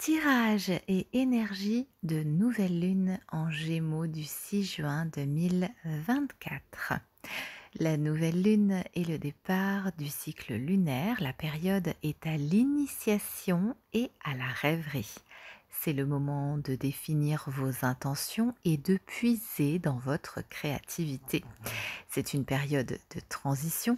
Tirage et énergie de nouvelle lune en Gémeaux du 6 juin 2024. La nouvelle lune est le départ du cycle lunaire. La période est à l'initiation et à la rêverie. C'est le moment de définir vos intentions et de puiser dans votre créativité. C'est une période de transition,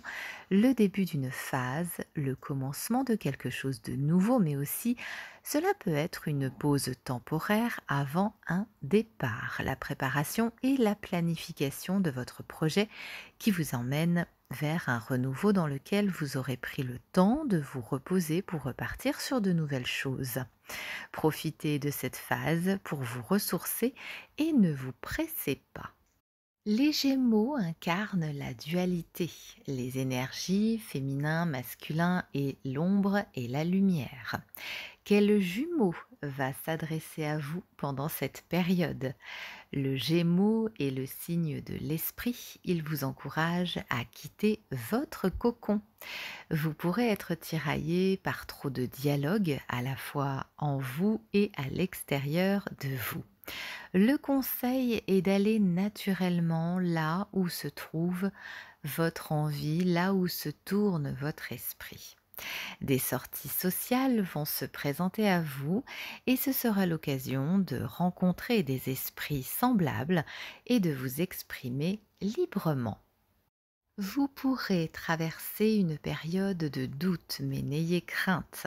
le début d'une phase, le commencement de quelque chose de nouveau, mais aussi cela peut être une pause temporaire avant un départ, la préparation et la planification de votre projet qui vous emmène vers un renouveau dans lequel vous aurez pris le temps de vous reposer pour repartir sur de nouvelles choses. Profitez de cette phase pour vous ressourcer et ne vous pressez pas. Les Gémeaux incarnent la dualité, les énergies féminin, masculin et l'ombre et la lumière. Quel jumeau va s'adresser à vous pendant cette période? Le Gémeaux est le signe de l'esprit, il vous encourage à quitter votre cocon. Vous pourrez être tiraillé par trop de dialogue à la fois en vous et à l'extérieur de vous. Le conseil est d'aller naturellement là où se trouve votre envie, là où se tourne votre esprit. Des sorties sociales vont se présenter à vous et ce sera l'occasion de rencontrer des esprits semblables et de vous exprimer librement. Vous pourrez traverser une période de doute, mais n'ayez crainte.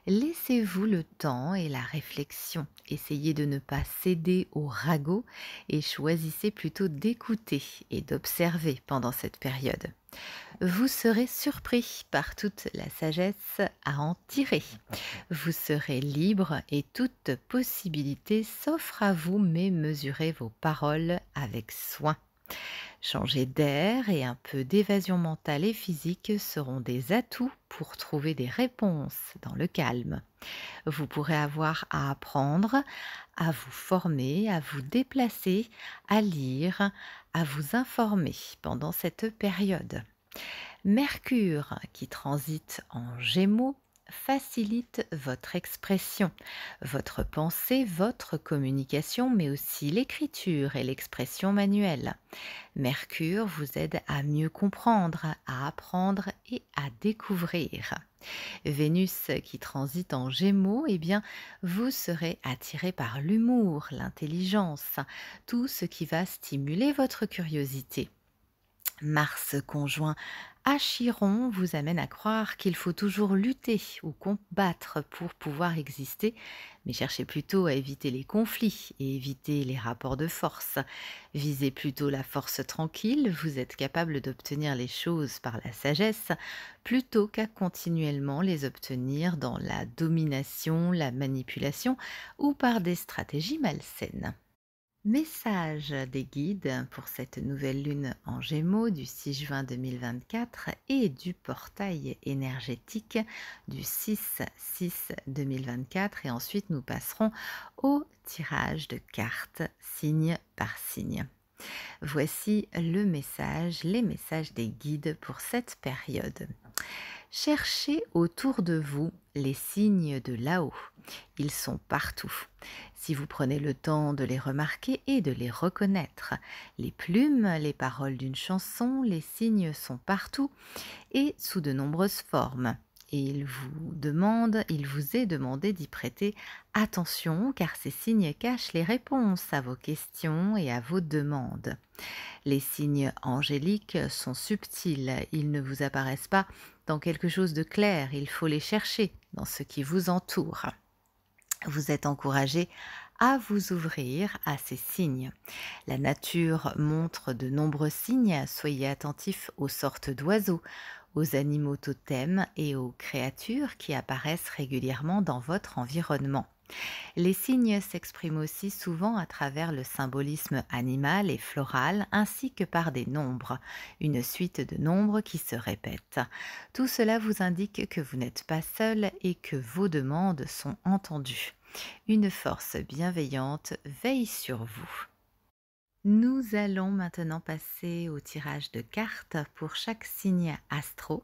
Laissez-vous le temps et la réflexion. Essayez de ne pas céder au ragot et choisissez plutôt d'écouter et d'observer pendant cette période. Vous serez surpris par toute la sagesse à en tirer. Vous serez libre et toute possibilité s'offre à vous, mais mesurez vos paroles avec soin. Changer d'air et un peu d'évasion mentale et physique seront des atouts pour trouver des réponses dans le calme. Vous pourrez avoir à apprendre, à vous former, à vous déplacer, à lire, à vous informer pendant cette période. Mercure, qui transite en Gémeaux, facilite votre expression, votre pensée, votre communication, mais aussi l'écriture et l'expression manuelle. Mercure vous aide à mieux comprendre, à apprendre et à découvrir. Vénus qui transite en Gémeaux, eh bien, vous serez attiré par l'humour, l'intelligence, tout ce qui va stimuler votre curiosité. Mars conjoint à Chiron vous amène à croire qu'il faut toujours lutter ou combattre pour pouvoir exister, mais cherchez plutôt à éviter les conflits et éviter les rapports de force. Visez plutôt la force tranquille, vous êtes capable d'obtenir les choses par la sagesse plutôt qu'à continuellement les obtenir dans la domination, la manipulation ou par des stratégies malsaines. Message des guides pour cette nouvelle lune en Gémeaux du 6 juin 2024 et du portail énergétique du 6-6-2024 et ensuite nous passerons au tirage de cartes signe par signe. Voici les messages des guides pour cette période. Cherchez autour de vous les signes de là-haut. Ils sont partout. Si vous prenez le temps de les remarquer et de les reconnaître, les plumes, les paroles d'une chanson, les signes sont partout et sous de nombreuses formes. Et il vous est demandé d'y prêter attention car ces signes cachent les réponses à vos questions et à vos demandes. Les signes angéliques sont subtils, ils ne vous apparaissent pas dans quelque chose de clair, il faut les chercher dans ce qui vous entoure. Vous êtes encouragé à vous ouvrir à ces signes. La nature montre de nombreux signes, soyez attentifs aux sortes d'oiseaux, aux animaux totems et aux créatures qui apparaissent régulièrement dans votre environnement. Les signes s'expriment aussi souvent à travers le symbolisme animal et floral ainsi que par des nombres, une suite de nombres qui se répètent. Tout cela vous indique que vous n'êtes pas seul et que vos demandes sont entendues. Une force bienveillante veille sur vous. Nous allons maintenant passer au tirage de cartes pour chaque signe astro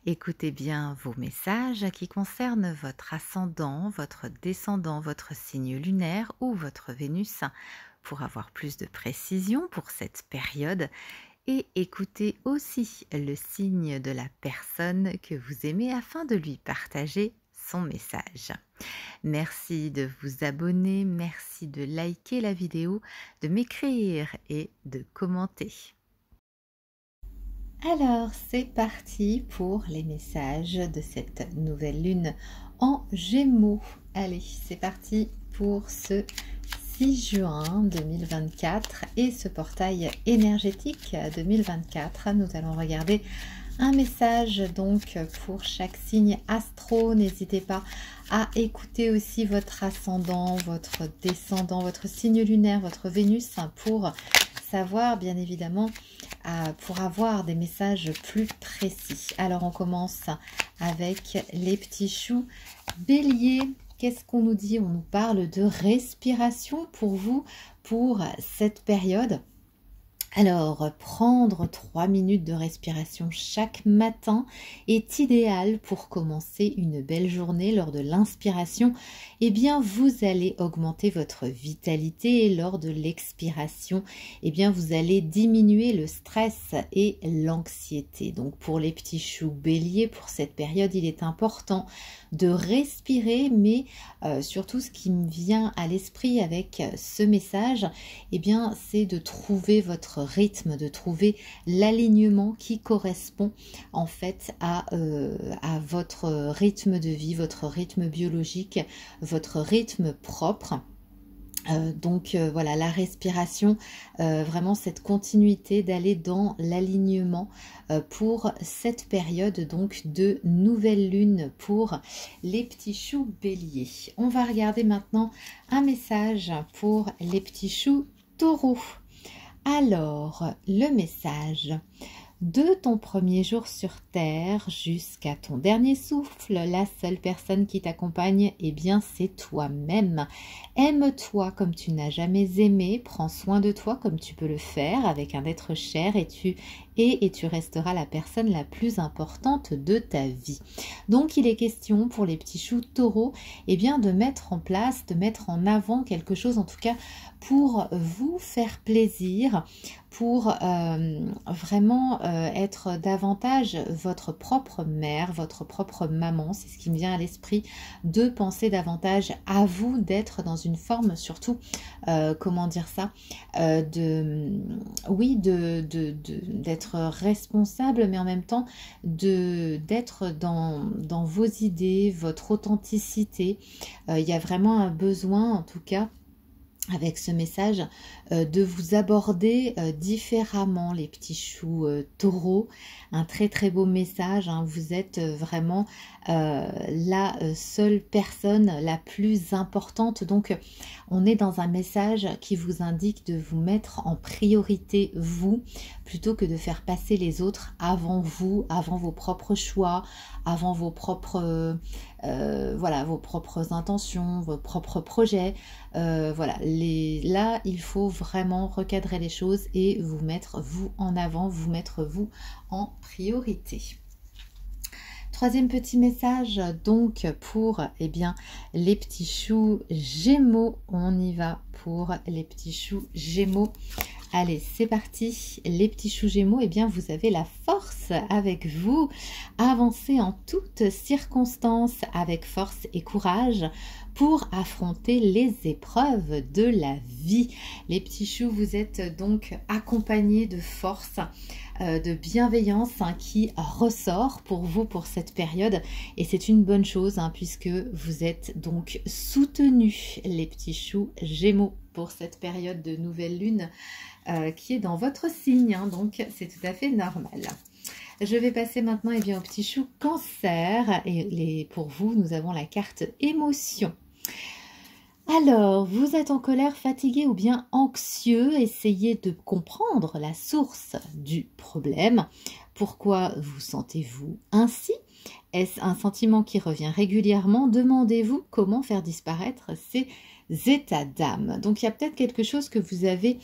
Écoutez bien vos messages qui concernent votre ascendant, votre descendant, votre signe lunaire ou votre Vénus pour avoir plus de précision pour cette période et écoutez aussi le signe de la personne que vous aimez afin de lui partager son message. Merci de vous abonner, merci de liker la vidéo, de m'écrire et de commenter. Alors, c'est parti pour les messages de cette nouvelle lune en Gémeaux. Allez, c'est parti pour ce 6 juin 2024 et ce portail énergétique 2024. Nous allons regarder un message donc pour chaque signe astro. N'hésitez pas à écouter aussi votre ascendant, votre descendant, votre signe lunaire, votre Vénus pour savoir bien évidemment, pour avoir des messages plus précis. Alors on commence avec les petits choux bélier. Qu'est-ce qu'on nous dit? On nous parle de respiration pour vous, pour cette période. Alors, prendre 3 minutes de respiration chaque matin est idéal pour commencer une belle journée. Lors de l'inspiration, eh bien, vous allez augmenter votre vitalité et lors de l'expiration, eh bien, vous allez diminuer le stress et l'anxiété. Donc, pour les petits choux béliers, pour cette période, il est important de respirer, mais surtout, ce qui me vient à l'esprit avec ce message, eh bien, c'est de trouver votre rythme, de trouver l'alignement qui correspond en fait à votre rythme de vie, votre rythme biologique, votre rythme propre. Voilà, la respiration, vraiment cette continuité d'aller dans l'alignement pour cette période donc de nouvelle lune pour les petits choux béliers. On va regarder maintenant un message pour les petits choux taureaux. Alors, le message: de ton premier jour sur terre jusqu'à ton dernier souffle, la seule personne qui t'accompagne, eh bien, c'est toi-même. Aime-toi comme tu n'as jamais aimé, prends soin de toi comme tu peux le faire avec un être cher et tu resteras la personne la plus importante de ta vie. Donc, il est question pour les petits choux taureaux, eh bien, de mettre en place, de mettre en avant quelque chose, en tout cas, pour vous faire plaisir, pour vraiment être davantage votre propre mère, votre propre maman. C'est ce qui me vient à l'esprit, de penser davantage à vous, d'être dans une forme surtout, comment dire ça, d'être responsable, mais en même temps d'être dans vos idées, votre authenticité. Il y a vraiment un besoin, en tout cas, avec ce message, de vous aborder différemment, les petits choux taureaux. Un très très beau message, hein. Vous êtes vraiment la seule personne la plus importante. Donc on est dans un message qui vous indique de vous mettre en priorité vous, plutôt que de faire passer les autres avant vous, avant vos propres choix, avant vos propres voilà, vos propres intentions, vos propres projets. Voilà, là il faut vraiment recadrer les choses et vous mettre vous en avant, vous mettre vous en priorité. Troisième petit message donc pour les petits choux gémeaux. On y va pour les petits choux gémeaux. Allez, c'est parti. Les petits choux gémeaux, vous avez la force avec vous. Avancez en toutes circonstances avec force et courage pour affronter les épreuves de la vie. Les petits choux, vous êtes donc accompagnés de force, de bienveillance qui ressort pour vous pour cette période, et c'est une bonne chose puisque vous êtes donc soutenus, les petits choux gémeaux, pour cette période de nouvelle lune qui est dans votre signe, donc c'est tout à fait normal. Je vais passer maintenant au petit chou cancer, et pour vous nous avons la carte émotion. Alors, vous êtes en colère, fatigué ou bien anxieux, essayez de comprendre la source du problème. Pourquoi vous sentez-vous ainsi? Est-ce un sentiment qui revient régulièrement? Demandez-vous comment faire disparaître ces états d'âme. Donc il y a peut-être quelque chose que vous avez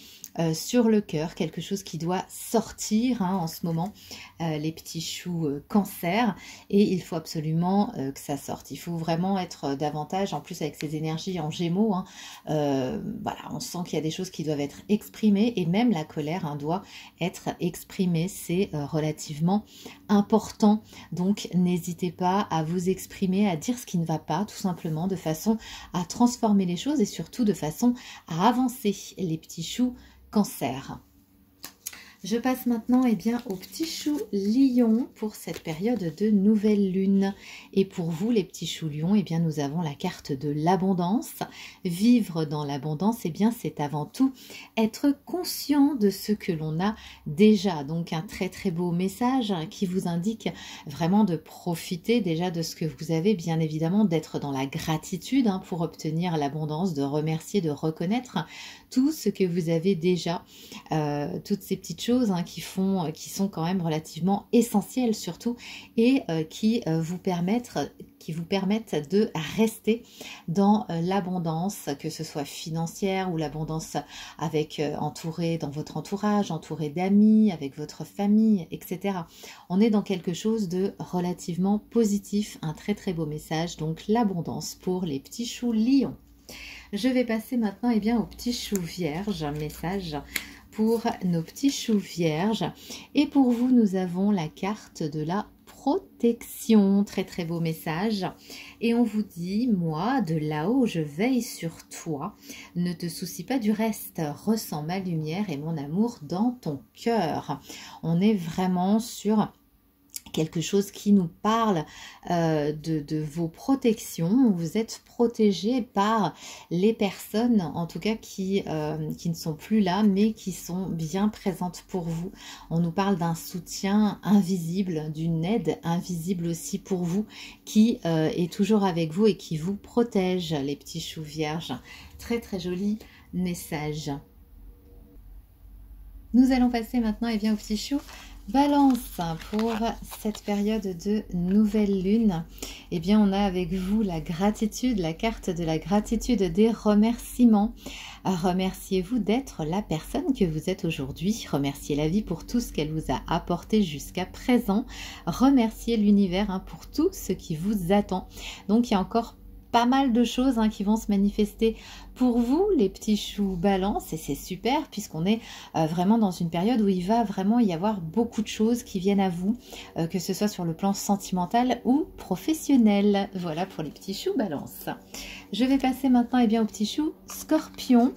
sur le cœur, quelque chose qui doit sortir en ce moment, les petits choux cancer, et il faut absolument que ça sorte. Il faut vraiment être davantage, en plus avec ces énergies en gémeaux, voilà, on sent qu'il y a des choses qui doivent être exprimées, et même la colère doit être exprimée, c'est relativement important. Donc n'hésitez pas à vous exprimer, à dire ce qui ne va pas, tout simplement, de façon à transformer les choses et surtout de façon à avancer, les petits choux cancer. Je passe maintenant aux petits choux lions pour cette période de nouvelle lune. Et pour vous, les petits choux lions, nous avons la carte de l'abondance. Vivre dans l'abondance, c'est avant tout être conscient de ce que l'on a déjà. Donc un très très beau message qui vous indique vraiment de profiter déjà de ce que vous avez, bien évidemment, d'être dans la gratitude pour obtenir l'abondance, de remercier, de reconnaître tout ce que vous avez déjà, toutes ces petites choses qui sont quand même relativement essentielles surtout, et qui vous permettent de rester dans l'abondance, que ce soit financière ou l'abondance avec entouré dans votre entourage, entouré d'amis, avec votre famille, etc. On est dans quelque chose de relativement positif, un très très beau message, donc l'abondance pour les petits choux lions. Je vais passer maintenant aux petits choux vierges, un message pour nos petits choux vierges. Et pour vous, nous avons la carte de la protection, très très beau message. Et on vous dit, moi, de là-haut, je veille sur toi. Ne te soucie pas du reste, ressens ma lumière et mon amour dans ton cœur. On est vraiment sur quelque chose qui nous parle de vos protections. Vous êtes protégé par les personnes, en tout cas qui ne sont plus là, mais qui sont bien présentes pour vous. On nous parle d'un soutien invisible, d'une aide invisible aussi pour vous, qui est toujours avec vous et qui vous protège, les petits choux vierges. Très très joli message. Nous allons passer maintenant aux petits choux Balance pour cette période de nouvelle lune. On a avec vous la gratitude, la carte de la gratitude, des remerciements. Remerciez-vous d'être la personne que vous êtes aujourd'hui. Remerciez la vie pour tout ce qu'elle vous a apporté jusqu'à présent. Remerciez l'univers pour tout ce qui vous attend. Donc il y a encore pas mal de choses qui vont se manifester pour vous, les petits choux balance, et c'est super puisqu'on est vraiment dans une période où il va vraiment y avoir beaucoup de choses qui viennent à vous, que ce soit sur le plan sentimental ou professionnel. Voilà pour les petits choux balance. Je vais passer maintenant aux petits choux scorpion.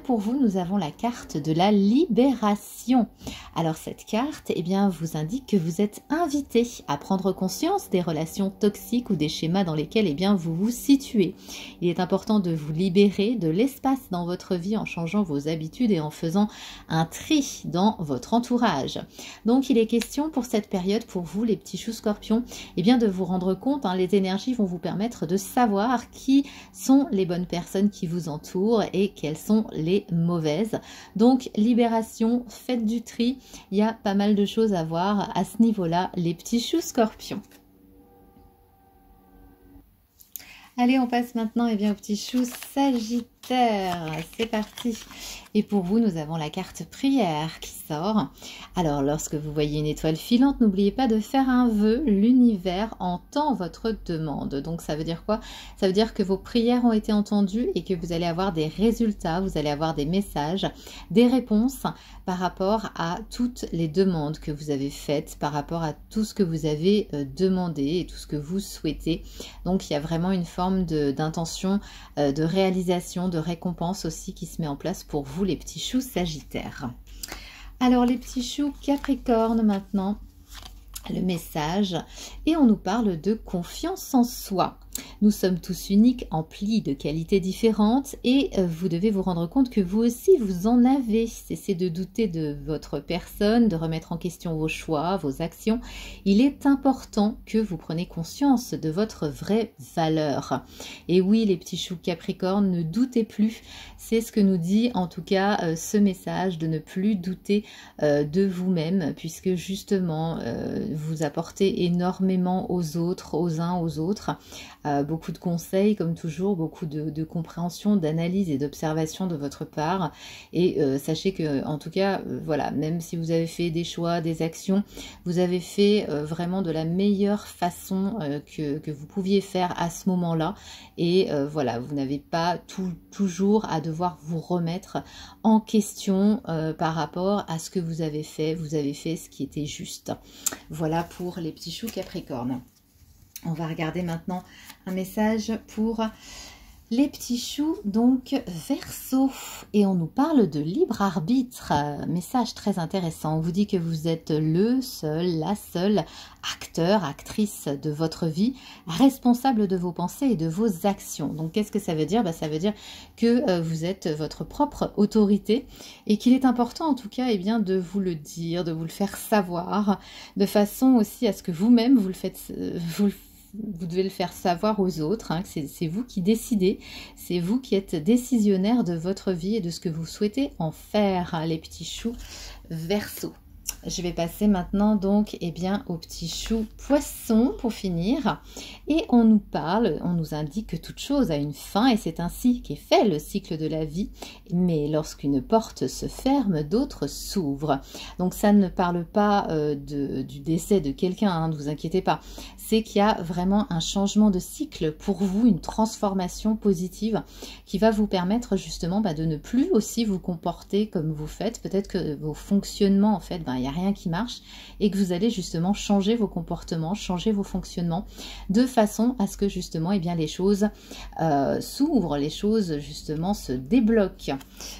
Pour vous, nous avons la carte de la libération. Alors cette carte vous indique que vous êtes invité à prendre conscience des relations toxiques ou des schémas dans lesquels vous vous situez. Il est important de vous libérer de l'espace dans votre vie en changeant vos habitudes et en faisant un tri dans votre entourage. Donc il est question pour cette période, pour vous les petits choux scorpions, de vous rendre compte, les énergies vont vous permettre de savoir qui sont les bonnes personnes qui vous entourent et quelles sont les mauvaises. Donc libération, faites du tri, il y a pas mal de choses à voir à ce niveau-là, les petits choux scorpions. Allez, on passe maintenant aux petits choux sagittaires. C'est parti. Et pour vous, nous avons la carte prière qui sort. Alors, lorsque vous voyez une étoile filante, n'oubliez pas de faire un vœu. L'univers entend votre demande. Donc, ça veut dire quoi? Ça veut dire que vos prières ont été entendues et que vous allez avoir des résultats, vous allez avoir des messages, des réponses par rapport à toutes les demandes que vous avez faites, par rapport à tout ce que vous avez demandé et tout ce que vous souhaitez. Donc, il y a vraiment une forme d'intention, de réalisation, de récompense aussi qui se met en place pour vous, les petits choux sagittaires. Alors les petits choux capricorne maintenant, le message, et on nous parle de confiance en soi. Nous sommes tous uniques, emplis de qualités différentes et vous devez vous rendre compte que vous aussi, vous en avez. Cessez de douter de votre personne, de remettre en question vos choix, vos actions. Il est important que vous preniez conscience de votre vraie valeur. Et oui, les petits choux Capricorne, ne doutez plus. C'est ce que nous dit en tout cas ce message, de ne plus douter de vous-même, puisque justement, vous apportez énormément aux autres, aux uns, aux autres. Beaucoup de conseils comme toujours, beaucoup de compréhension, d'analyse et d'observation de votre part, et sachez que en tout cas voilà, même si vous avez fait des choix, des actions, vous avez fait vraiment de la meilleure façon que vous pouviez faire à ce moment-là, et voilà, vous n'avez pas toujours à devoir vous remettre en question par rapport à ce que vous avez fait ce qui était juste. Voilà pour les petits choux Capricorne. On va regarder maintenant un message pour les petits choux, donc Verseau. Et on nous parle de libre arbitre. Message très intéressant. On vous dit que vous êtes le seul, la seule acteur, actrice de votre vie, responsable de vos pensées et de vos actions. Donc qu'est-ce que ça veut dire? Ça veut dire que vous êtes votre propre autorité et qu'il est important en tout cas de vous le dire, de vous le faire savoir, de façon aussi à ce que vous-même vous devez le faire savoir aux autres, hein, que c'est vous qui décidez, c'est vous qui êtes décisionnaire de votre vie et de ce que vous souhaitez en faire, hein, les petits choux Verseau. Je vais passer maintenant donc aux petits choux Poissons pour finir. Et on nous parle, on nous indique que toute chose a une fin et c'est ainsi qu'est fait le cycle de la vie. Mais lorsqu'une porte se ferme, d'autres s'ouvrent. Donc ça ne parle pas du décès de quelqu'un, hein, ne vous inquiétez pas. C'est qu'il y a vraiment un changement de cycle pour vous, une transformation positive qui va vous permettre justement de ne plus aussi vous comporter comme vous faites. Peut-être que vos fonctionnements, en fait, il n'y a rien qui marche et que vous allez justement changer vos comportements, changer vos fonctionnements de façon à ce que justement les choses s'ouvrent, les choses justement se débloquent.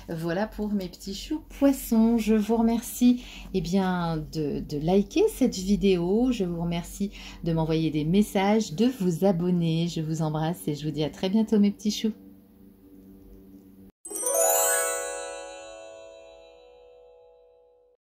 Voilà pour mes petits choux Poissons. Je vous remercie de liker cette vidéo, je vous remercie de m'envoyer des messages, de vous abonner. Je vous embrasse et je vous dis à très bientôt mes petits choux.